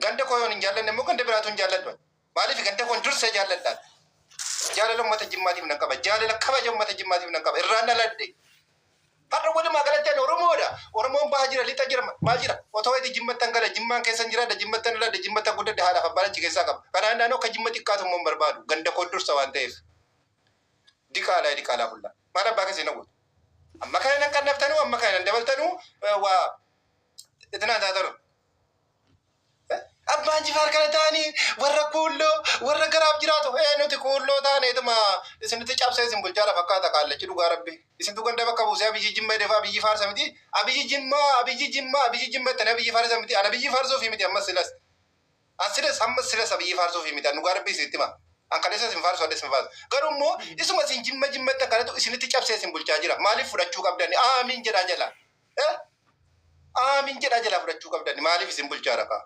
ganda koyoon hin jaallanne immoo ganda biraatu hin jaalladhu. Maaliif ganda koon dursa jaalladhaan. Jaalala uummata Jimmaatiif nan qaba. Jaalala kabaja uummata Jimmaatiif nan qaba. Irraan aladde. Har'a walumaa galatti ani Oromoodha. Oromoon baha jira, lixa jira, maal jira? Otoo itti Jimmattan gala, Jimmaan keessan jiraadha, Jimmattan aladde, Jimmattan guddadde haadhaaf abbaan achi keessaa qaba. Kanaan naannoo akka Jimma xiqqaatu immoo hin barbaadu. Ganda koon dursa waan ta'eef. Diqaalaa fulla. Maal abbaa keessi na godhu? Amma kana nan kannaftanuu, amma kana nan dabaltanuu waa itinaa taatanu. Abbaan Jifaar kana ta'anii warra kuulloo warra garaaf jiraatu nuti kuulloo taaneetuma isinitti cabsee isin bulchaadha fakkaata kaallachi dhugaa rabbi. Isintu ganda bakka buusee Abiyyi Jimmaa defa Abiyyi Faarsa miti. Abiyyi Jimmaa tana Abiyyi Faarsa miti. Ana Abiyyi Faarsoofi miti ammas silas. Asilas ammas silas Abiyyi Faarsoofi miti. Dhugaa rabbi isitti hima. Ankalesa isin faarsu adda isin faarsu. Garuu immoo isuma isin Jimmatti akkanatu isinitti cabsee isin bulchaa jira. Maaliif fudhachuu qabdani? Aamiin jedhaa jala. Aamiin jedhaa jala fudhachuu qabdani. Maaliif isin bulchaa rakaa?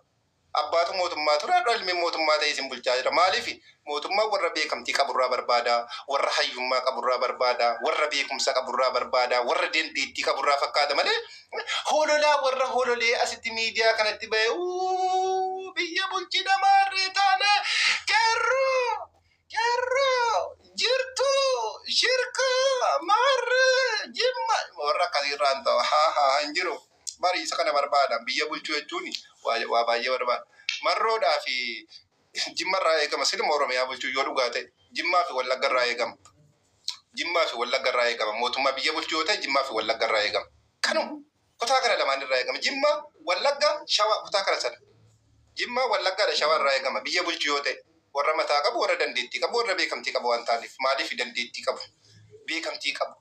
Abbaatu mootummaa ture, ilmi mootummaa ta'e isin bulchaa jira. Maaliif mootummaa warra beekamtii qaburraa barbaada, warra hayyummaa qaburraa barbaada, warra beekumsa qaburraa barbaada, warra dandeettii qaburraa fakkaata malee hololaa warra hololee asitti miidiyaa kanatti ba'e biyya bulchina maarree taane kerroo jirtu shirka maarree Jimma warra akkasiirraan ta'u hin jiru. Bari isa kana barbaadan biyya bulchuu jechuun waa baay'ee barbaada. Marroodhaa fi Jimmarraa eegama. Silma Oromiyaa bulchuu yoo dhugaa ta'e Jimmaa fi Wallaggarraa eegama. Jimmaa fi Wallaggarraa eegama. Mootummaa biyya bulchuu yoo ta'e Jimmaa fi Wallaggarraa eegama. Kanuma kutaa kana lamaanirraa eegama. Jimmaa, Wallagga, Shawaa kutaa kana sana. Jimmaa, Wallaggaadha Shawaarraa eegama. Biyya bulchuu yoo ta'e warra mataa qabu, warra dandeettii qabu, warra beekamtii qabu waan ta'aniif maaliif dandeettii qabu? Beekamtii qabu.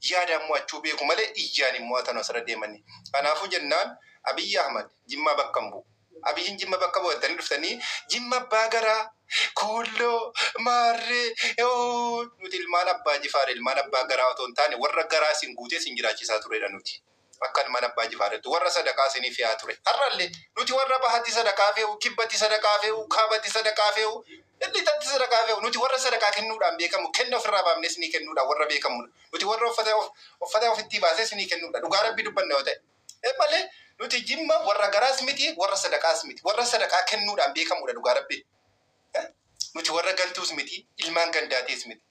Yaadaan mo'achuu beeku malee iyyaan hin mo'atan asirra deemanii. Kanaafuu jennaan Abiyyi Ahmad Jimmaa bakka hin bu'u. Abiyyiin Jimma bakka bu'attanii dhuftanii Jimma abbaa garaa kuulloo maarree nuti ilmaan abbaa Jifaar ilmaan abbaa garaa otoo hin taane warra garaa isin guutee isin jiraachisaa turedha nuti. Akka ilmaan abbaa Jifaaretti warra sadaqaa isinii fi'aa ture. Har'allee nuti warra bahatti sadaqaa fe'u, kibbatti sadaqaa fe'u, kaabatti sadaqaa fe'u, lixatti sadaqaa fe'u. Nuti warra sadaqaa kennuudhaan beekamu, kenna ofirraa baafnee isinii kennuudhaan warra beekamudha. Nuti warra uffata ofitti baasee isinii kennuudha. Dhugaa rabbii dubbanna yoo ta'e. Malee nuti Jimma warra garaas miti, warra sadaqaas miti. Warra sadaqaa kennuudhaan beekamudha dhugaa rabbii. Nuti warra galtuus miti, ilmaan gandaatees miti.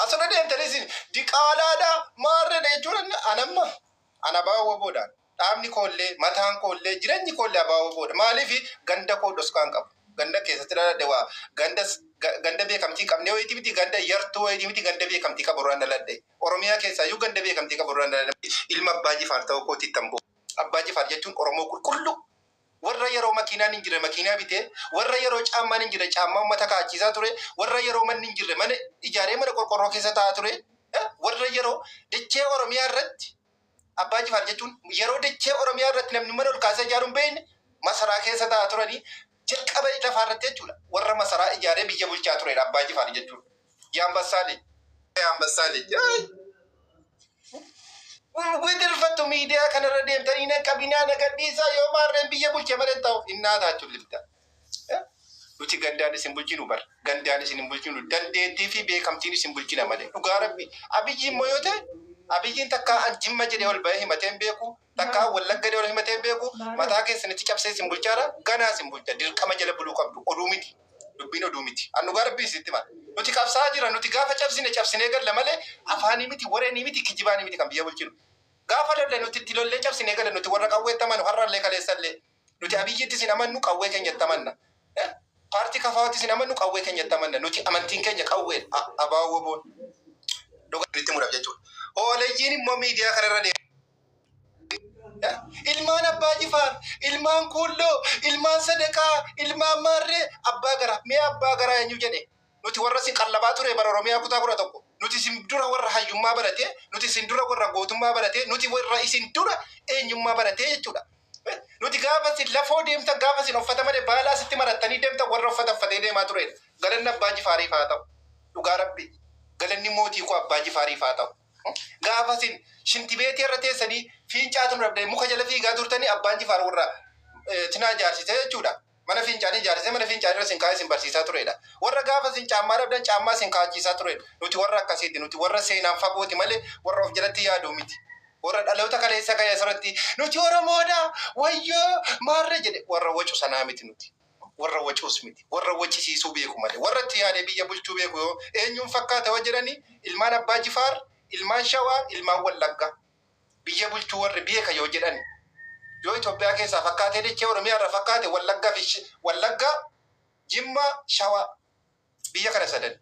Asirra deemtanii isin diqaalaadha maarreedha jechuun anamma ana baawwa boodaan. Dhaabni koollee, mataan koollee, jireenyi koollee abaawwa booda. Maaliif ganda koo dhoskaan qabu. Ganda keessatti dhaladhe waa ganda beekamtii qabne wayitii miti ganda yartuu wayitii miti ganda beekamtii qabu irraan dhaladhe. Oromiyaa keessaa iyyuu ganda beekamtii qabu irraan dhaladhe. Ilma abbaa Jifaar ta'uu kootti tamboo. Abbaa Jifaar jechuun Oromoo qulqulluu. Warra yeroo makiinaan hin jirre makiinaa bitee, warra yeroo caammaan hin jirre caammaa uummata kaachisaa ture, warra yeroo manni hin jirre mana ijaaree mana qorqorroo keessa taa'aa ture, warra yeroo dachee Oromiyaa irratti Abbaa Jifaar jechuun yeroo dachee Oromiyaa irratti namni mana ol kaasee ijaaruun beekne masaraa keessa taa'aa turanii jalqaba lafaa irratti jechuudha. Warra masaraa ijaaree biyya bulchaa turedha Abbaa Jifaar jechuudha. Yaambasaalee. Widirfattu miidiyaa kanarra deemtanii na qabinaa na gadhiisaa yoo maarreen biyya bulche malee ta'u innaa taachuun lifta. Nuti gandaan isin bulchinu bara. Gandaan isin hin bulchinu dandeettii fi beekamtiin isin bulchina malee. Dhugaa rabbi. Abiyyi immoo yoo ta'e Abiyyiin takkaa Jimma jedhee ol bahee himateen beeku, takkaa Wallagga jedhee ol himateen beeku, mataa keessanitti cabsee isin bulchaadha, ganaa isin bulcha, dirqama jala buluu qabdu, oduu miti, dubbiin oduu miti. Dhugaa rabbii isitti mala. Nuti qabsaa jira, nuti gaafa cabsinee galla malee afaanii miti, wareenii miti, kijibaanii miti kan biyya bulchinu. Gaafa lolle nuti itti lollee cabsinee galla nuti warra qawweettaman har'allee kaleessallee. Nuti Abiyyiitti isin amannu qawwee keenyatti amanna. Paartii kafaawatti isin amannu qawwee keenyatti amanna. Nuti amantiin keenya qawwee abaawwa boon. Dhugaa itti muraaf jechuudha. Ooleyyiin immoo miidiyaa kanarra ilmaan abbaa Jifaar, ilmaan kuulloo, ilmaan sadaqaa, ilmaan maarree, abbaa garaa. Mee abbaa garaa eenyu jedhe? Nuti warra isin qallabaa ture bara Oromiyaa kutaa 11. Nuti isin dura warra hayyummaa barate, nuti isin dura warra gootummaa barate, nuti warra isin dura eenyummaa barate jechuudha. Nuti gaafa isin lafoo deemtan, gaafa isin uffata malee baalaa sitti marattanii deemtan warra uffata uffatee deemaa turedha. Galanni abbaa Jifaariif haa ta'u. Dhugaa rabbi. Galanni mootii koo abbaa Jifaariif haa ta'u. Gaafa isin shintibeetii irra teessanii fiincaatu dhabdee muka jala fiigaa turtanii abbaan Jifaar warra tinaa ijaarsisee jechuudha. Mana fiincaanii ijaarsisee mana fiincaanii irra isin kaa'ee isin barsiisaa turedha. Warra gaafa isin caammaa dhabdan caammaa isin kaachisaa turedha. Nuti warra akkasiiti. Nuti warra seenaan fagooti malee warra of jalatti yaadu miti. warra dhaloota kaleessa ka'e asirratti nuti Oromoodha wayyoo maarree jedhe warra wacu sanaa miti nuti. Warra wacuus miti. Warra wachisiisuu beeku malee. Warra itti yaadee biyya bulchuu beeku yoo eenyuun fakkaata yoo jedhani ilmaan Abbaa Jifaar, ilmaan Shawaa, ilmaan Wallaggaa. Biyya bulchuu warri beeka yoo jedhani. Yoo Itoophiyaa keessaa fakkaatee dachee Oromiyaa irraa fakkaate Wallaggaa, Jimmaa, Shawaa. Biyya kana sadan.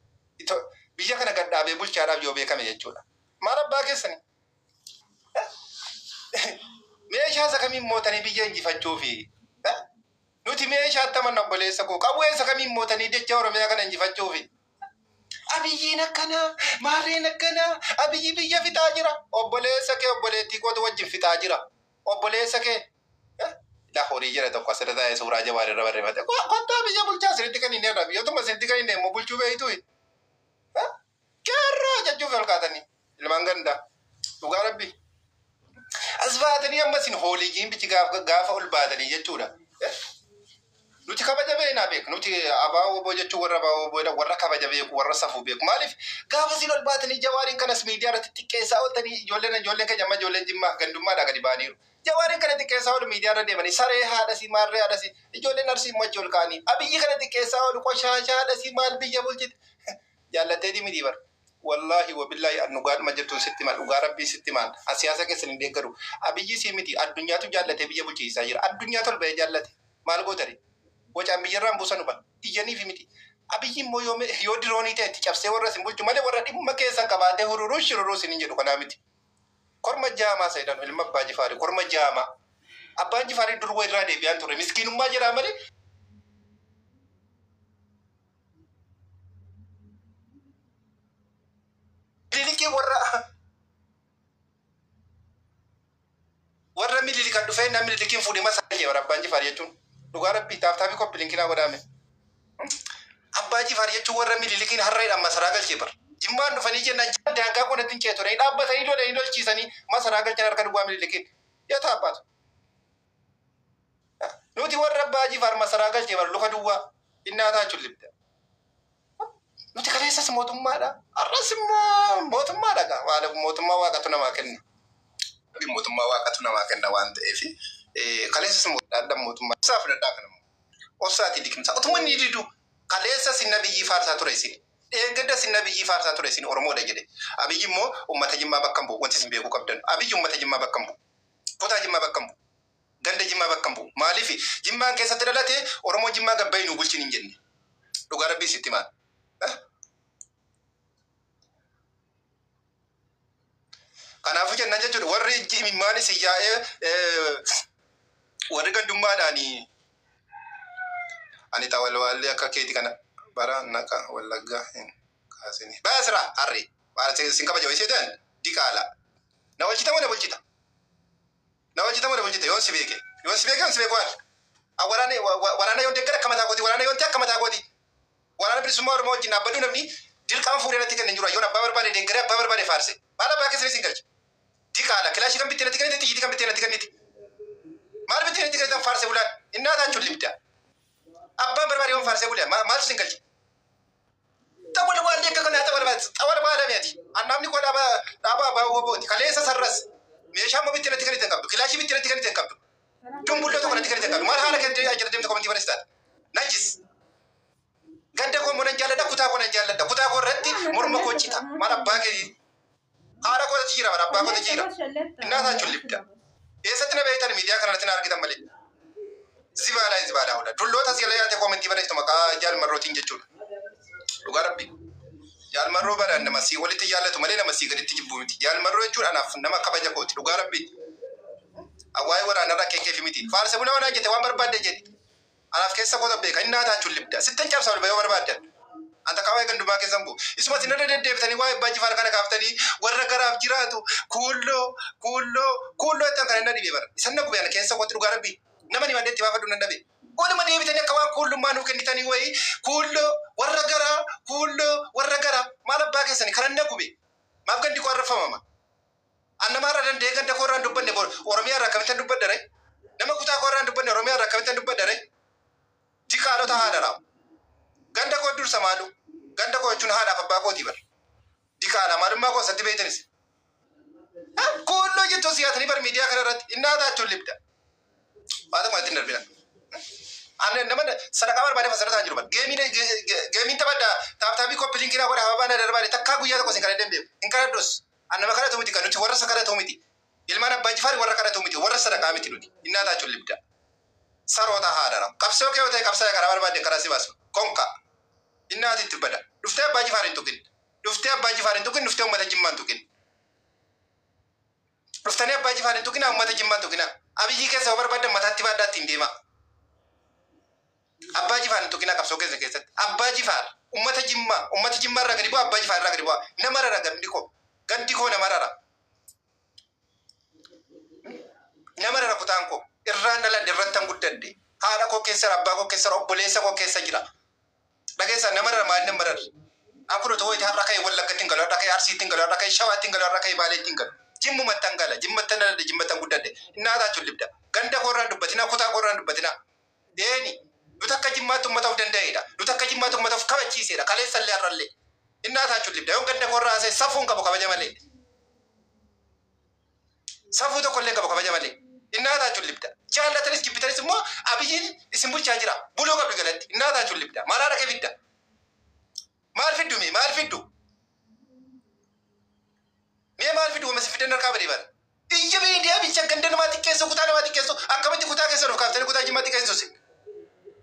Biyya kana gadhaabee bulchaadhaaf yoo beekame jechuudha. Maal abbaa keessani? Meeshaa isa kamiin mootanii biyya injifachuufi? Nuti meeshaa attaman obboleessa koo qawwee isa kamiin mootanii dachee Oromiyaa kana injifachuufi? Abiyyiin akkana, maarreen akkana, abiyyi biyya fixaa jira. Obboleessa kee obboleettii kootu wajjin fixaa jira. Obboleessa kee la horii jira tokko asirra taa'ee suuraa jabaan irra barreeffate. Kottaa biyya bulchaa sirriitti kan hin irra biyyootuma sirriitti kan hin immoo bulchuu beeytu. Kerraa jechuuf olkaatanii ilmaan gandaa dhugaa rabbi. As baatanii ammas hin hooliijiin bichi gaafa ol baatanii jechuudha. Nuti kabaja beeknaa beeku. Nuti abaa obbo jechuun warra abaa obboodha warra kabaja beeku warra safuu beeku. Maaliif gaafa siin ol baatanii jawaariin kanas miidiyaa irratti xiqqeessaa ooltanii ijoolleen keenya amma ijoolleen jimmaa gandummaadhaa gadi ba'aniiru. Jawaariin kana xiqqeessaa oolu miidiyaa irra deemanii saree haadhasii maarree haadhasii ijoolleen arsii mochi ol kaanii abiyyi kana xiqqeessaa oolu qoshaashaa haadhasii maal biyya bulchite jaallatee dimidii bara. Wallahi wabillahi dhugaadhuma jirtu sitti maal dhugaa rabbii sitti maal siyaasa keessan hin deeggaru. Abiyyi sii miti addunyaatu jaallatee biyya bulchiisaa jira. Addunyaa tolba'ee jaallate maal gootare? Wacaan biyyarraan buusan dhuban iyyaniif miti. Abiyyi immoo yoo diroonii ta'e itti cabsee warra sin bulchu malee warra dhimma keessan qabaatee shururuu sin hin jedhu kanaa miti. Korma jaamaa sayidan ilma Abbaa Jifaarii korma jaamaa. Abbaan Jifaarii durwaa irraa deebi'aan ture miskiinummaa jedhaa malee. Mililikii warra mililikan dhufee namni mililikiin fuudhee masaa jee warra Abbaan Jifaarii jechuun. Dhugaa rabbii taaftaafii koppilinkinaa godhaame. Abbaa Jifaarii jechuun warra mililikiin harreedhaan masaraa galchee bara. Jimmaan dhufanii jennaan daangaa qonnatti hin ceeture. Dhaabbatanii lolanii lolchiisanii masaraa galchan harka duwwaa mililikiin. Yoo taaphaatu. Nuti warra Abbaa Jifaar masaraa galchee bara luka duwwaa. Innaa taachuun libda. Nuti kaleessas mootummaadha. Arras immoo mootummaadha. Mootummaa waaqatu namaa kenna. Mootummaa waaqatu namaa kenna waan ta'eef. Kaleessas adda mootummaa isaa fudhadhaa kana osaati dikimsa utuma inni didu kaleessa sinna biyyi faarsaa ture isin eeggadda sinna biyyi faarsaa ture isin Oromoodha jedhe Abiyyi immoo uummata Jimmaa bakka bu'u wanti isin beekuu qabdan Abiyyi uummata Jimmaa bakka bu'u kutaa Jimmaa bakka bu'u ganda Jimmaa bakka bu'u maaliif Jimmaan keessatti dhalate Oromoo Jimmaa gabbayii nu bulchin hin jenne dhugaa rabbii sitti maal kanaafuu jennaan jechuudha warri Jimmaanis yaa'ee warri gandummaadhaanii ani xawalwaallee akka keeti kana bara naqa Wallaggaa hin kaasini. Baasira harri baara sin kabaja wayiseetan dikaala na wajjita mana bulchita yoon si beeke waraana yoon deeggara akka mataa kooti waraana yoon ta'e akka mataa kooti waraana bilisummaa Oromoo wajjin dhaabbaduu namni dirqama fuudhee natti kennan jiru yoon abbaa barbaade deeggara abbaa barbaade faarse maal abbaa keessanii sin galche dikaala kilaashii kan bittee natti kennite xiyyitii kan bittee natti kennite. Maal bitti natti galtan faarse bulaan innaa taachuun libda. Abbaan barbaade yoon faarse bulaan maaltu sin galche? Xawwal waan akka kanaa xawwal maalamiiti. Annamni koo dhaabaa abbaa wobooti. Kaleessa sarras meeshaa moo bitti natti kennite hin qabdu. Kilaashii bitti natti kennite hin qabdu. Dumbulloo tokko natti kennite hin qabdu. Maal haala kennite ajjata deemte komantii barreessitaan. Najis. Ganda koo moo nan jaalladha kutaa koo nan jaalladha. Kutaa koo irratti morma koo cita. Maal abbaa kee haala koo jira maal abbaa koo jira. Innaa taachuun libda. Eessatti na beektan miidiyaa kanarratti na argitan malee. Zibaadhaa hunda. Dulloota asii yaate koomentii barreessitu maqaa jaalmarrootiin jechuudha. Dhugaa rabbi. Jaalmarroo badaan nama sii walitti jaallatu malee nama sii gaditti jibbu miti. Jaalmarroo jechuudha anaaf nama kabaja kooti. Dhugaa rabbi. Awwaayee waraanarraa keekeefi miti. Faarsa buna wanaa jette waan barbaadde jedhi. Anaaf keessa koota beeka innaa taachuun libda. Sitten cabsaa olba yoo barbaaddan. Anta kaawwee gandumaa keessan bu'u. Isuma isin irra deddeebitanii waa'ee Abbaa Jifaar kana kaaftanii warra garaaf jiraatu kuulloo ittaan kan hin dhibee bara. Isan na gubeen keessa kootti dhugaa rabbi. Nama ni maddeetti baafadhu nan dhabe. Ooluma deebitanii akka waan kuullummaa nuu kennitanii wayii kuulloo warra garaa maal abbaa keessanii kanan na gube. Maaf gandi koo arrafamama. Annamaarra danda'ee ganda koo irraan dubbanne Oromiyaa irraa akkamitti dubbadda ree? Nama kutaa koo irraan dubbanne Oromiyaa irraa akkamitti dubbadda ree? Jikaalota haadha raamu. Ganda koo dursa maalu ganda koo jechuun haadhaaf abbaa kootii bara. Dikaala maalummaa koo satti beektanis. كله جتوا سياتني بر ميديا كررت إن هذا تولبدا هذا ما تنربينا أنا نمنا سنة كبر بعد فسرت أجربة جيمين تبدا كوبلين كنا ولا هبانا درباري تكاغو يا كوسين كلا دمبي إن كلا دوس أنا ما كلا توميتي كانوا تورا سكلا توميتي إلمانا باجفاري ورا كلا توميتي ورا سنة كامتي نودي إن هذا تولبدا سروتا هذا كابسو كيو تاي كابسا كلا بعد كراسي بس كونكا إن هذا تبدا دفتة باجفاري توكين دفتة باجفاري توكين دفتة وما تجمعان توكين دفتة باجفاري توكين أو ما تجمعان توكين أبي جيك سوبر بعد ما تاتي بعد تنديما أبا جفار توكينا كابسو كذا كذا أبا جفار أمة جمّة رغريبو أبا جفار رغريبو نمارا غنديكو نمارا كتانكو إرّان لا درّتان قدّي هذا كو كسر أبا كو كسر أبوليسا كو كسر جرا لكن نمارا ما نمارا أقول توي جهر ركاي ولا كتينغلو ركاي أرسي تينغلو ركاي شوا تينغلو ركاي بالي تينغلو جيم متانغالا جيم متانا جيم متان قدّي إن هذا تولبدا غندا كوران دبتنا كوتا كوران دبتنا ديني نتاكا جمّاتو متاف دندايدا نتاكا جمّاتو متاف كابتشيسيدا كالي سالي أرلي إن هذا تولبدا يوم غندا كوران سي سافون كابو كابا جمالي سافو تو كولين كابو كابا جمالي إن هذا تولبدا جالا تريس كيبتريس مو أبيين اسمبول شاجرا بولو كابو غلط إن هذا تولبدا مارا كيفيدا مالفيدو مالفيدو مالفيدو ومسفيدنا كابري بار إيجا بيديا بيشا غندنا ما تكيسو كوتا ما تكيسو أكابتي كوتا كيسو نوكافتني كوتا جمّاتي كيسو سي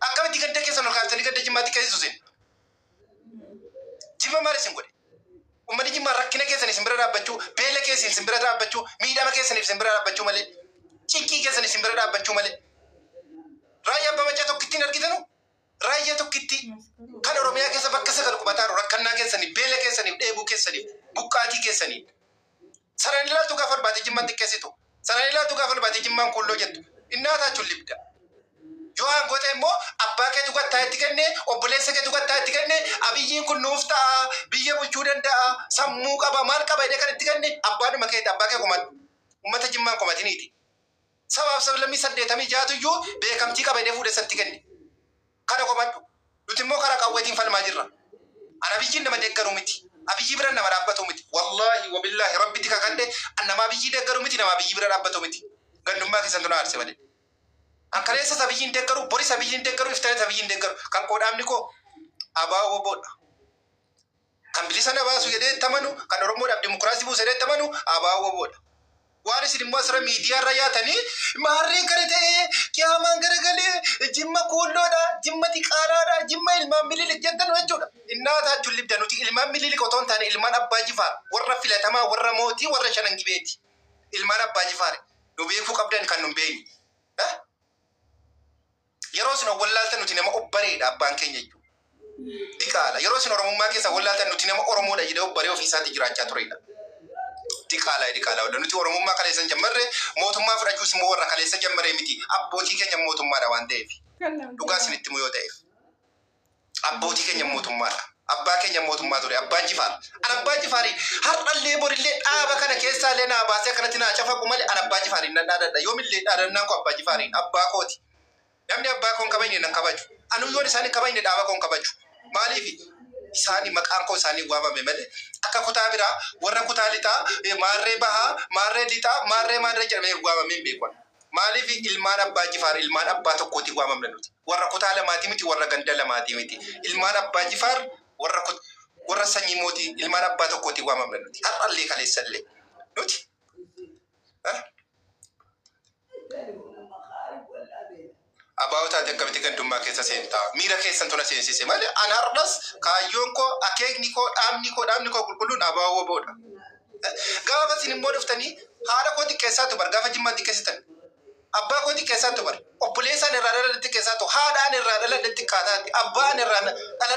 أكابتي غندا كيسو نوكافتني غندا جمّاتي كيسو سي جمّا ماري سينغودي ومدي جمّا ركنا كيسو سيمبرا رابچو بيلا كيسو سيمبرا رابچو ميدا ما كيسو سيمبرا رابچو مالي چينكي كيسو سيمبرا رابچو مالي رايا بمچا تو كتين ارغيتنو رايا تو كتي كان روميا كيسو بكسا كان كوباتارو ركنا كيسو ني بيلا كيسو ني ديبو كيسو ني بوكاتي كيسو ني سرانيلا تو غفر باتي جمّاتي كيسو سرانيلا تو غفر باتي جمّان كولو جتو إنها تا تولبدا جوان غوتي مو أبا كي تقول تايتي كني وبوليس كي تقول تايتي كني أبيين كن نوفتا بيجي بوجودن دا سموك أبا مال كبا إذا كنت كني أبا ما كي تبا كي كمان وما تجمع كمان تنيتي سبب لمي سد تامي جاتو جو بيكم تيكا بيدي فود سد كني كذا كمان لتمو كذا كويتين فالماجرة أنا بيجي نما دكارو متي أبيجي برا نما رابطو متي والله وبالله ربي تيكا كنده أنا ما بيجي دكارو متي نما بيجي برا رابطو متي كان نما كيسندنا أرسي بدي أنكريسا سبيجين دكارو بوري سبيجين دكارو إفتان سبيجين دكارو كان قدام نيكو أبا وبود كان بليسنا باسو يدي تمنو كان رمود أب ديمقراطي بوس يدي تمنو أبا وبود وارس المصر ميديا رياتني ماري كرته كيا مانغرغلي جيما كولودا جيما تيكارادا جيما الماملي جدن وجودا إنها ذا تولب دانوتي الماملي كوتون تاني المان أبا جفار ورا فيلتما ورا موتي ورا شننجي بيتي المان أبا جفار نبيكو قبدان كان نبيني يروسنا ولالتا نتينما أبريد أبان كينيا جو ديكالا يروسنا رموما كيسا ولالتا نتينما أرمودا يدو بريو في ساتي جراجة تريدا ديكالا ولا نتي رموما كاليسا جمرة موتوما فرجو سمورا كاليسا جمرة متي أبوتي كينيا موتوما دوان ديفي دوغاسي نتمو يو ديف أبوتي كينيا موتوما أبا كينيا موتوما دوري أبان جفار أنا أبان جفاري هر اللي بوري اللي أبا كان كيسا لنا أباسي كانتنا أشافا كمالي أنا أبان جفاري نادا يوم اللي أرنانكو أبان جفاري أبا كوتي namni abbaa koon kabajne nan kabaju anu yoon isaanii kabajne dhaaba koon kabaju maaliif isaanii maqaan koo isaanii waamame malee akka kutaa biraa warra kutaa lixaa maarree bahaa maarree lixaa maarree jedhamee waamame hin beekwan maaliif ilmaan abbaa jifaar ilmaan abbaa tokkooti waamamne nuti warra kutaa lamaatii miti warra ganda lamaatii miti ilmaan abbaa jifaar warra sanyii mootii ilmaan abbaa tokkooti waamamne nuti har'allee kaleessallee nuti أباوتا دكتي كن دمّا كيسا سينتا ميرا كيسا تونا سينسي مالي أنا هربس كايونكو أكيغنيكو أمنيكو كلون أباو بودا غافا سيني مودفتني هذا كودي كيسا تبر غافا جمّا دي كيسا أبا كودي كيسا تبر أبوليسا نرانا لدي كيسا تو هذا نرانا لدي كاتا أبا نرانا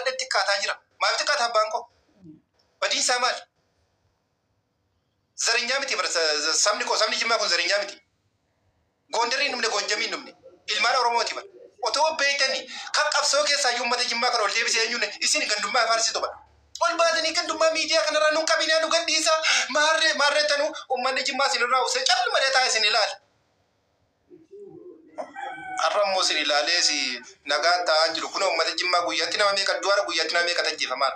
لدي كاتا جرا ما بتي كاتا بانكو بدي سامال زرينيامتي برس سامني جمّا كون زرينيامتي غوندري نمني غونجمي نمني ilmaan oromooti bara otoo beeytanii kan qabsoo keessaa uummata jimmaa kana ol deebisee eenyuun isin gandummaa faarsitu bara ol baatanii gandummaa miidiyaa kanarraa nuun qabinaa nu gadhiisa maarree tanuu uummanni jimmaa isinirraa usee callu malee taa isin ilaala. Har'ammoo isin ilaalee si nagaan ta'aa jiru kun uummata jimmaa guyyaatti nama meeqa du'aara guyyaatti nama meeqa tajjeefamaan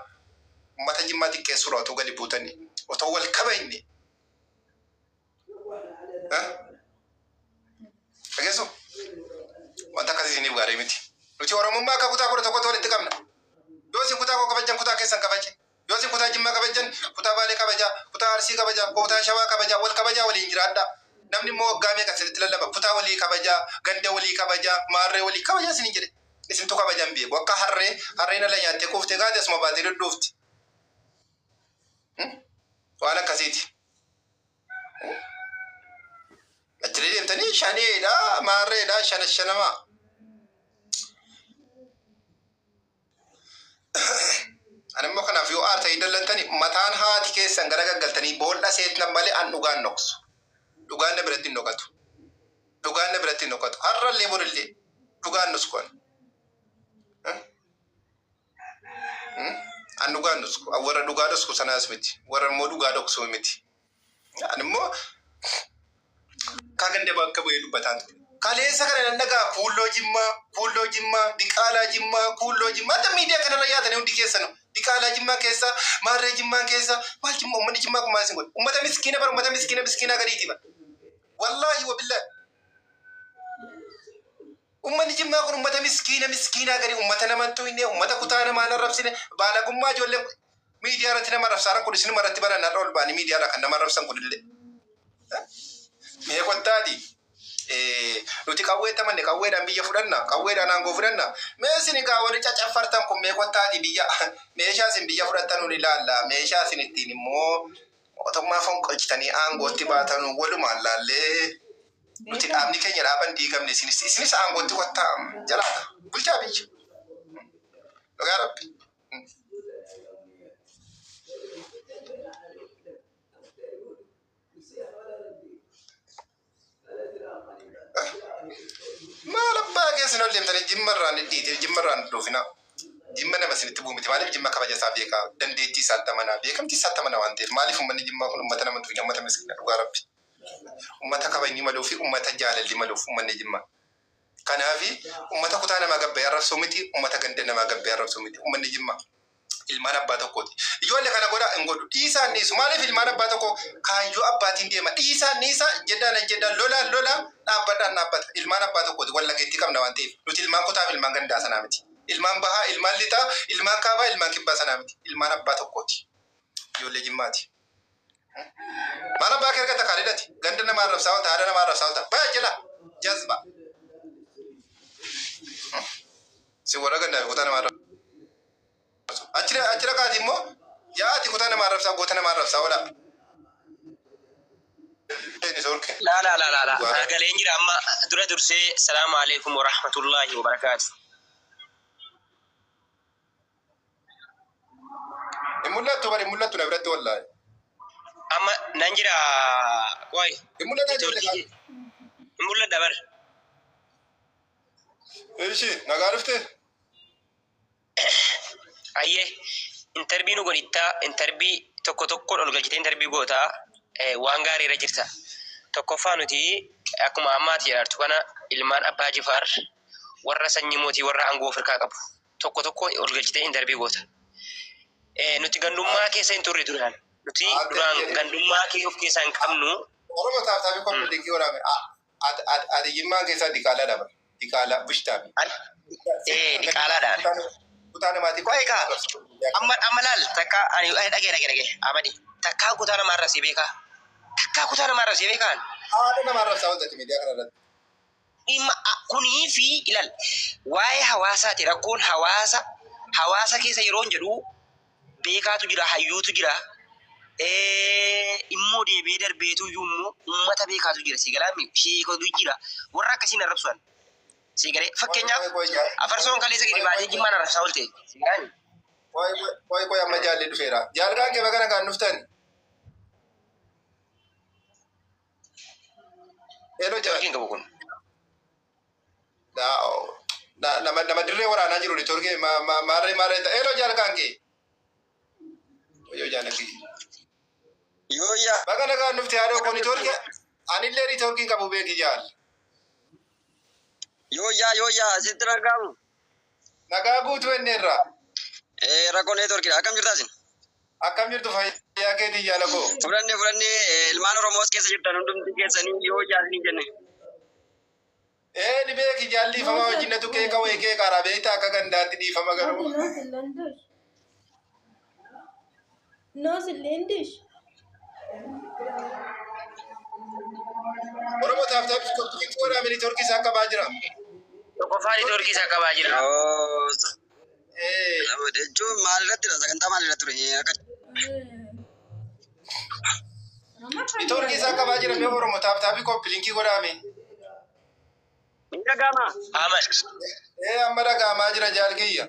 uummata jimmaa xiqqeessuudha otoo gadi buutanii otoo wal kabayne Dhageessu wanta akkasii isiniif gaarii miti. Nuti Oromummaa akka kutaa kudha tokkotti walitti qabna. Yoo isin kutaa koo kabajan kutaa keessan kabaje. Yoo isin kutaa Jimmaa kabajan kutaa Baalee kabaja, kutaa Arsii kabaja, kutaa Shawaa kabaja, wal kabajaa waliin jiraadha. Namni immoo waggaa meeqa isinitti lallaba kutaa walii kabaja, ganda walii kabaja, maarree walii kabaja isiniin jedhe. Isintu kabajan beeku akka harreen ala nyaattee kuuftee gaate asuma baatee dudduufti. Waan akkasiiti. Achirra deemtanii shaneedha, maarreedha, shanamaa. Ani immoo kanaaf yoo aartanii dallantanii mataan haati keessan gara gaggaltanii boolla seetnan malee an dhugaan noksu. Dhugaan na biratti hin nokatu. Dhugaan na biratti hin nokatu. Har'allee borillee dhugaan nuskuun. An dhugaan nusku. Warra dhugaa dhoksu sanaas miti. Warra immoo dhugaa dhoksu miti. Ani immoo kaagande bakka bu'ee dubbataan ture. Kaleessa kana nan dhagaa kuulloo Jimmaa, Diqaalaa Jimmaa. Akka miidiyaa kanarra yaatanii hundi keessanuu. Diqaalaa Jimmaa keessa, Maarree Jimmaa keessa, maal Jimmaa uummanni Jimmaa kun maal isin godhe? Uummata miskiina bara uummata miskiina gadiiti bara. Wallaahi wabillahi. Uummanni Jimmaa kun uummata miskiina gadi uummata nama hin tuqne, uummata kutaa namaa hin arrabsine, baalagummaa ijoolleen miidiyaa irratti nama arrabsaaran kun isin irratti barannaa ol ba'anii miidiyaa irraa kan nama arrabsan kunillee. Mee qottaati. Nuti qawweettamanne qawweedhaan biyya fudhanna, qawweedhaan aangoo fudhanna. Mee isin egaa warri caccaffartan kun mee qottaati biyya meeshaa isin biyya fudhattan nun ilaalla. Meeshaa isin ittiin immoo mootummaa fonqolchitanii aangootti baatan walumaan laallee nuti dhaabni keenya dhaaban diigamne isinis aangootti qottaa jalaata. Bulchaa biyya. Dhugaa rabbi. Maal abbaa keessan ol deemtanii Jimmarraan dhidhiite Jimmarraan dhuufina. Jimma nama isinitti buumiti. Maaliif Jimma kabaja isaa beekaa? Dandeettii isaatti amanaa. Beekamtii isaatti amanaa waan ta'eef. Maaliif uummanni Jimmaa kun uummata nama tuqe uummata miskiina dhugaa rabbi. Uummata kabajni maluu fi uummata jaalalli maluuf uummanni Jimmaa. Kanaafi uummata kutaa namaa gabbee arrabsuu miti, uummata ganda namaa gabbee arrabsuu miti. Uummanni Jimmaa ilmaan abbaa tokkooti. Ijoollee kana godhaa hin godhu. Dhiisaan dhiisu. Maaliif ilmaan abbaa tokko kaayyoo abbaatiin deema? Dhiisaan jeddaan lolaan dhaabbata. Ilmaan abbaa tokkooti. Wallageetti qabna waan ta'eef. Nuti ilmaan kutaaf ilmaan gandaa sanaa miti. Ilmaan bahaa, ilmaan lixaa, ilmaan kaabaa, ilmaan kibbaa sanaa miti. Ilmaan abbaa tokkooti. Ijoollee Jimmaati. Maal abbaa kee argata kaadhidhati? Ganda namaa arrabsaa oolta, haadha namaa arrabsaa oolta. Baya jala jazba. Si warra gandaa fi kutaa namaa arrabsaa. Achira kaati immoo yaati kutaa nama arrabsaa goota nama arrabsaa oolaa. La. Galeen jira amma dura dursee salaamu alaikum wa rahmatullahi wa barakaatu. Mul'attu na biratti wallaahi. Amma nan jira waay. Mul'adha bar. Ishi nagaa dhuftee? Ayyee interbii nu godhitta interbii tokko ol galchite interbii gootaa waan gaarii irra jirta. Tokkoffaa nuti akkuma ammaati jedhartu kana ilmaan abbaa Jifaar warra sanyii mootii warra aangoo Afrikaa qabu. Tokko ol galchite interbii goota. Nuti gandummaa keessa hin turre duraan. Nuti duraan gandummaa kee of keessaa hin qabnu. Oromoo taaftaafii kun dhiqii waraame. Ati Jimmaa keessaa Diqaalaa dhabara. Diqaalaa Bushtaafi. Diqaalaadhaan. Kutaa namaati. Egaa amma laal takka ani dhagee amadi takka kutaa nama arrabsee beekaa. Takka kutaa nama arrabsee beekaan. Haadha nama arrabsaa wanti miidiyaa kana irratti. Dhimma kunii fi ilaal waa'ee hawaasaati rakkoon hawaasa keessa yeroo hin jedhu beekaatu jira hayyuutu jira. Immoo deebi'ee darbeetu immoo uummata beekaatu jira sigalaami sheekatu jira warra akkasiin arrabsuudhaan. Sigare fakkeenyaaf afarsoon kaleessa gadi baatee Jimmaan arrabsaa oolte. Sigaraani. Wayi amma jaalli dhufeera. Jaalgaan kee bakka nagaan dhuftan. Eenyu Turkiin qabu kun. Nama dirree waraanaa jiru Turkii maarree eenyu jaalgaan kee? Yoo jaalakii. Yooyyaa. Bakka nagaan dhufte haadha kun Turkii anillee Turkiin qabu beeki jaal. Yooyyaa sitti argamu. Nagaa guutuu inni irraa. Rakkoon Turkiidha akkam jirtaasin? Akkam jirtu fayyaa keetii jaala koo. Fudhanne ilmaan Oromoos keessa jirtan hundumti keessanii yoo jaalli jenne. Ni beeki jaalliifama wajjinnatu kee kawee kee karaa beektaa akka gandaatti dhiifama garuu. No Lindish. Oromoo taaftaaf qophii qoraa miliitoorkii isaa qabaa jira. Tokkoffaan Itoorkii isaa qabaa jira. Jechuun maalirratti sagantaa maalirratti ture? Itoorkii isaa qabaa jira mee Oromoo taaftaaf qophii godhaame. Dhagama. Ahmad. Amma dhagaamaa jira jaalkiyya.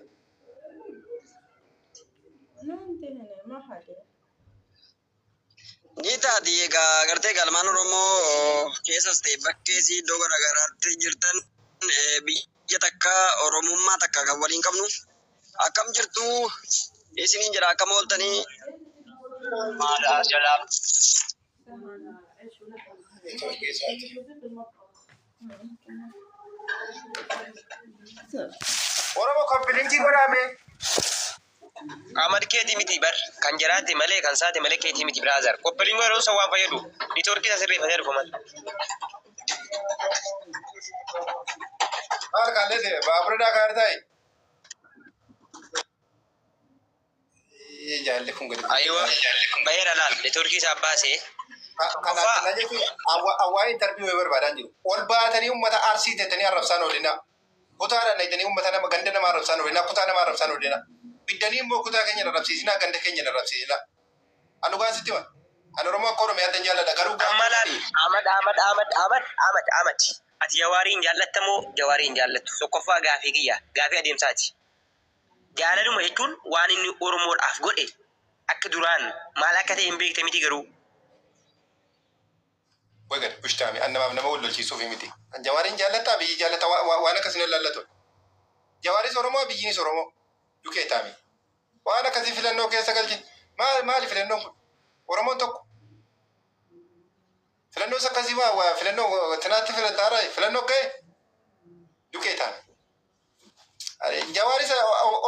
Ni taati egaa gartee galmaan Oromoo keessas ta'e bakkees iddoo garaagaraatti jirtan biyya takka Oromummaa takka kan waliin qabnu akkam jirtu isiniin jira akkam ooltanii Maadhaa jalaa. Oromoo qophii godhaame. Ahmad keetii miti bar kan jiraate malee kan saate malee keetii miti brother. Qophiliin yeroo isa waan fayyadu. Itoorkii isa sirreeffatee dhufa mal. Maal kan leese baabura Dakar ta'e. Jaalli kun gadi. Aywa baheera laal Itoorkii isaa baasee. Kanaaf na jechuun awwaa intarviiyuu barbaadan jiru. Ol baatanii uummata arsii teessanii arrabsaan oolina. Kutaadhaan dhayitanii uummata nama ganda nama arrabsaan oolina. Kutaa nama arrabsaan oolina. Biddanii immoo kutaa keenya arrabsiisinaa ganda keenya arrabsiisinaa. Anu gaasitti ma. Anu Oromoo akka Oromiyyaatti jaalladha garuu. Amalaan Ahmad. Ati Jawaariin jaallattamoo Jawaariin jaallattu. Tokkoffaa gaafii kiyya. Gaafii adeemsaati. Jaalaluma jechuun waan inni Oromoodhaaf godhe akka duraan maal akka ta'e hin beekte miti garuu. Wagad bushtaami annamaaf nama wal lolchiisuuf miti. Jawaariin jaallataa biyyi jaallataa waan akkasii laallatu. Jawaaris Oromoo biyyiinis Oromoo. Dukee taami. Waan akkasii filannoo keessa galchi. Maali filannoon kun? Oromoon tokko. Filannoo akkasii waa filannoo tanaatti filataara filannoo ka'e. Dukee taami. Jawaaris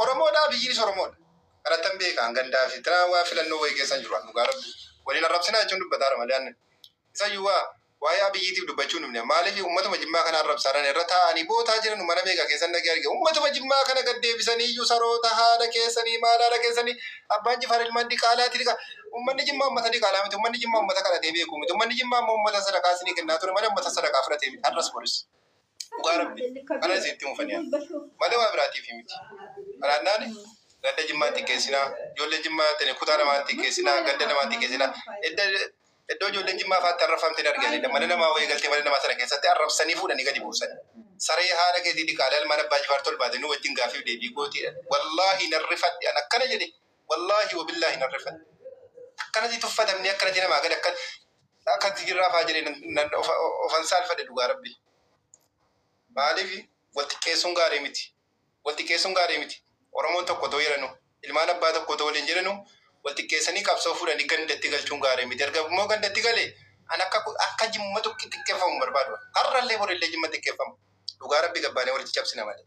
Oromoodhaa biyyiinis Oromoodha. Kanattan beekaan gandaa fi tanaa waa filannoo wayii keessa jiru. Dhugaa rabbi. Waliin arrabsinaa jechuun dubbataara malee aannan. Isayyuu waa'ee biyyiitiif dubbachuun dhumne maaliif uummatuma Jimmaa kana arrabsaaran irra taa'anii bootaa jiran mana meeqa keessan dhagee arge uummatuma Jimmaa kana gad deebisanii iyyuu saroota haadha keessanii maal haadha keessanii abbaan Jifaar ilmaan diqaalaati dhiqa uummanni Jimmaa uummata diqaalaa miti uummanni Jimmaa uummata kadhatee beeku miti uummanni Jimmaa immoo uummata sadaqaa isinii kennaa ture malee uummata sadaqaa fudhatee miti har'as polis dhugaa rabbi kana isitti muufanii malee waa biraatiif miti kanaannaan ganda Jimmaa xiqqeessinaa ijoollee Jimmaa ta'e kutaa namaa xiqqeessinaa ganda namaa xiqqeessinaa iddoo ijoolleen Jimmaa faatti arrafamtee arganii mana namaa wayii galtee mana namaa sana keessatti arrabsanii fuudhanii gadi buusan. Saree haadha keetii dhiqaalee ilmaan abbaa Jifaar tolbaatanii wajjin gaafii deebii gootiidha. Wallaahi narrifadhe an akkana jedhe wallaahi wabillaahi narrifadhe. Akkanatti tuffatamni akkanatti namaa gadi akkatti jirraafaa jedhee ofan saalfadhe dhugaa rabbi. Maaliif walxiqqeessuun gaarii miti. Walxiqqeessuun gaarii miti. Oromoon tokko too jedhanu ilmaan abbaa tokko too waliin jedhanu walxiqqeessanii qabsoo fuudhanii gandatti galchuun gaarii miti. Erga immoo gandatti galee an akka Jimma tokko xiqqeeffamu barbaadu. Har'allee borillee Jimma xiqqeeffamu. Dhugaa rabbi gabbaanee walitti cabsina malee.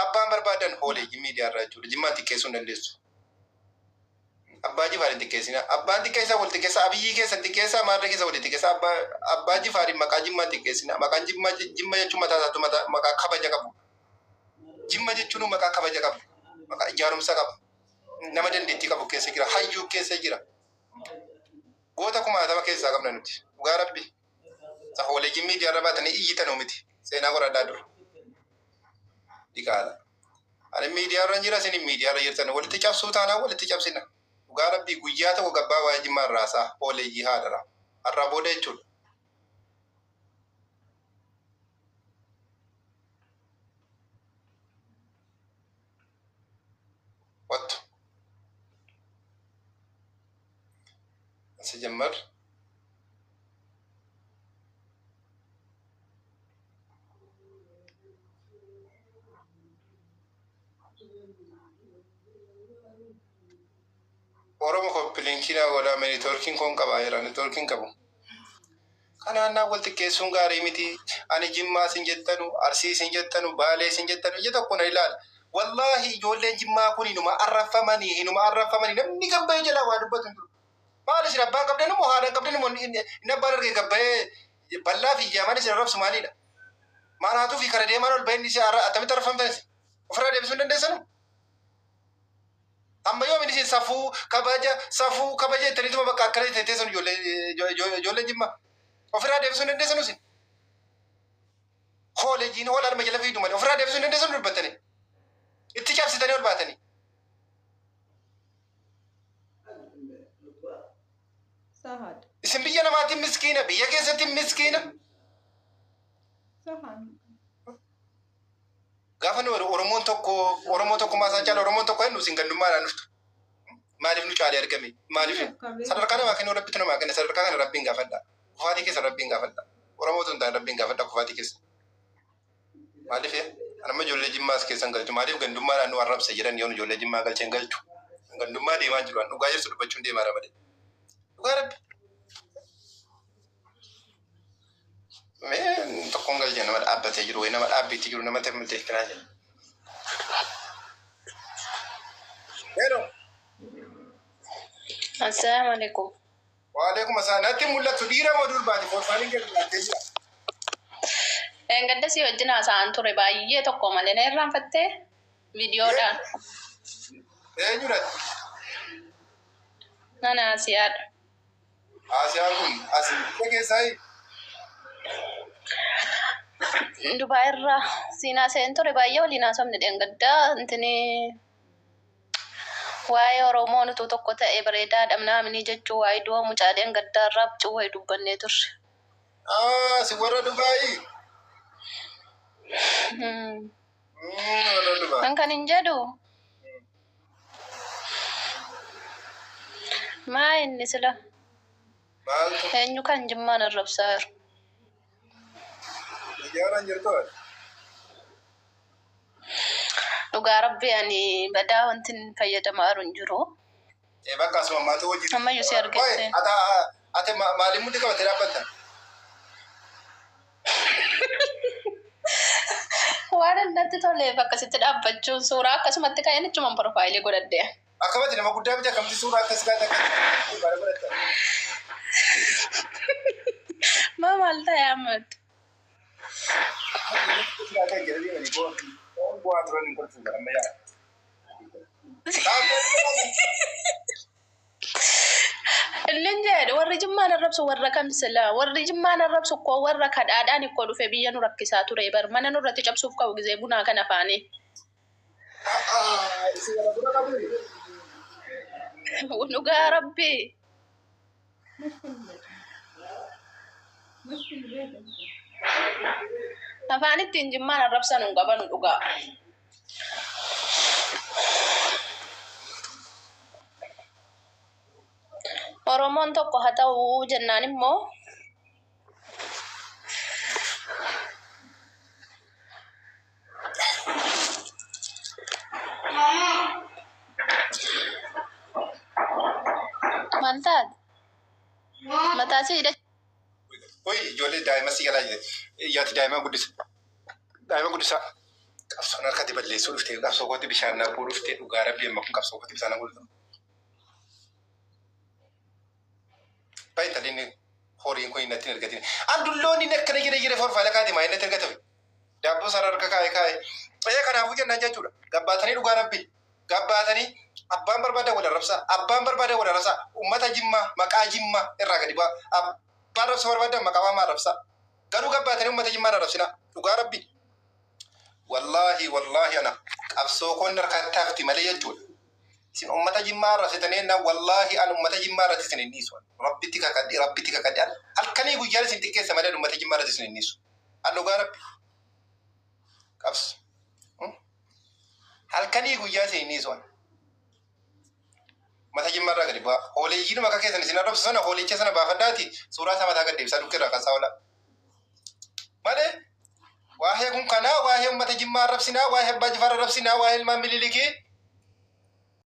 Abbaan barbaadan hoolee miidiyaarraa jechuudha. Jimmaan xiqqeessuu hin dandeessu. Abbaa Jifaar hin xiqqeessina. Abbaan xiqqeessaa wal xiqqeessaa Abiyyii keessa xiqqeessaa Maarree keessa wal xiqqeessaa abbaa Jifaariin maqaa Jimmaan xiqqeessina. Maqaan Jimma jechuun mataa isaatti maqaa kabaja qabu. Jimma jechuun maqaa kabaja qabu. Maqaa ijaarumsa qaba. Nama dandeettii qabu keessa jira. Hayyuu keessa jira. Goota kumaatama keessaa qabna nuti. Dhugaa rabbi. Hoolee miidiyaarra baatanii iyyitanuu miti. Seenaa qoradhaa dura. Dhiqaadha. Ani miidiyaarra jira isin miidiyaarra jirtan walitti cabsuu taanaan walitti cabsina. Dhugaa rabbi guyyaa tokko gabbaa waa'ee Jimmaa irraasaa hooleeyyii haadhara. Har'aa booda jechuudha. Wattu. Sijammar. Oromoo koppiliinkiidhaa godhame neetwoorkiin kun qabaa jira neetwoorkiin qabu. Kanaannaa wal xiqqeessuun gaarii miti. Ani Jimmaa sin jettanu, Arsii sin jettanu, Baalee sin jettanu ija tokko na ilaala. wallahi ijoolleen jimmaa kun inuma arrafamanii namni gabbayee jala waa dubbatu hin jiru. Maal isin abbaan qabdan immoo haadhaan qabdan immoo inni abbaan argee gabbayee bal'aa fi ijaamaan isin arrabsu maalidha? Maanaatuu fi kara deemaan ol bahin isin attamitti arrafamtan isin? Ofirraa deebisuu hin dandeessanu? Amma yoo isin safuu kabaja ittaniituma bakka akkana teessan ijoolleen jimmaa. Ofirraa deebisuu hin dandeessanu isin? Hooleejiin hoolaan ma jala fiidu malee ofirraa deebisuu hin dandeessanu dubbattanii? Itti cabsitanii ol baatanii. Isin biyya namaatiin miskiina, biyya keessatti miskiina. Gaafa nu Oromoo tokko maasaa caala Oromoon tokko hennu isin gandummaadhaan dhuftu. Maaliif nu caalee argame? Maaliif sadarkaa namaa kennu rabbitu namaa kenna sadarkaa kana rabbiin gaafadha. Kufaatii keessa rabbiin gaafadha. Oromootu hin taane rabbiin gaafadha kufaatii keessa. Maaliif anamma ijoollee jimmaas keessan galchu maaliif gandummaadhaan nu arrabsa jedhan yoon ijoollee jimmaa galcheen galchu. Gandummaa deemaa jiru dhugaa jirtu dubbachuun deemaa ramade. Dhugaa rabbi. Mee tokkoon galchee nama dhaabbatee jiru nama dhaabbiitti jiru nama taphiltee kanaa jira. Hello. Assalamualaikum. Waalaikumsalam. Natti mul'atu dhiira moo durbaati foofaan hin galchee jira. Gadda si wajjin haasa'an ture baay'ee tokko malee na irraanfattee viidiyoodhaan. Eenyuudhaati? Nana Asiyaadha. Asiyaan kun asii keessaayi? Dubaay irraa siinaa seen ture baay'ee waliin haasofne gaddaa intini waa'ee Oromoon utuu tokko ta'e bareedaadha namni jechuu waa'ee du'a mucaaleen gaddaa irraa bucuu wayii dubbannee turre. Si warra Dubaayii? Kan hin jedhu maa inni sila eenyu kan jimmaan arrabsaa jiru. Ijaaran jirtu dhugaa rabbi ani badaa wanti fayyadamaa jiru jiru. Bakka asuma maatii wajjin. Ammayyuu si argite. Ate maaliin muti qabatee dhaabbattan? Waan natti toleef akkasitti dhaabbachuun suuraa akkasumatti ka'een ichumaan profaayilii godhadhee. Akkamatti nama guddaa miti akkamti suuraa akkas gaata akkasii bara godhatta. Maal ta'e ammatti? Illeen jedhe warri jimmaan arrabsu warra kam sila warri jimmaan arrabsu ko warra kadhaadhaan ikkoo dhufe biyya nu rakkisaa ture bar mana nurratti cabsuuf ka'u gizee bunaa kana faane. Dhugaa rabbi. Afaan ittiin jimmaan arrabsan hin qaban dhugaa. Oromoon tokko haa ta'uu jennaan immoo maal taate? Mataa si hidha. Ijoollee daa'ima si galaa jirti. Yaati daa'ima guddisa. Daa'ima guddisa. Qabsoon harkatti balleessuu dhuftee qabsoo kootti bishaan naquu dhuftee dhugaa rabbii amma kun qabsoo kootti bishaan naquu dhuftee. Baay'atanii horiin kun innatti ergatini. Andulloonni inni akkana jira forfaala kaati maa innatti ergatame. Daabboo sana harka kaa'e. Kanaafuu jennaan jechuudha. Gabbaatanii dhugaa rabbii. Gabbaatanii abbaan barbaada wal arrabsaa. Abbaan barbaada wal arrabsaa. Uummata jimmaa maqaa jimmaa irraa gadi bu'a. Abbaan arrabsa barbaada maqaa waamaa arrabsaa. Garuu gabbaatanii uummata jimmaa arrabsina. Dhugaa rabbii. Wallaahi ana qabsoo koon harkatti hafti malee jechuudha. Isin ummata jimmaa arrabsitanii na wallaahi an ummata jimmaa irratti isin hin dhiisu. Rabbitti kakadhi. Halkanii guyyaa isin xiqqeessa malee ummata jimmaa irratti isin hin dhiisu. An dhugaa rabbi. Qabsu. Halkanii guyyaa isin hin dhiisu. Ummata jimmaa irraa gadi bu'a. Hooleeyyiin maqaa keessan isin arrabsu sana hooleecha sana baafadhaati suuraa isaa mataa gaddeebisaa dukkeerraa kan saawala. Malee waa'ee kun kanaa waa'ee ummata jimmaa arrabsinaa waa'ee abbaa jifaar arrabsinaa waa'ee ilmaan mililikii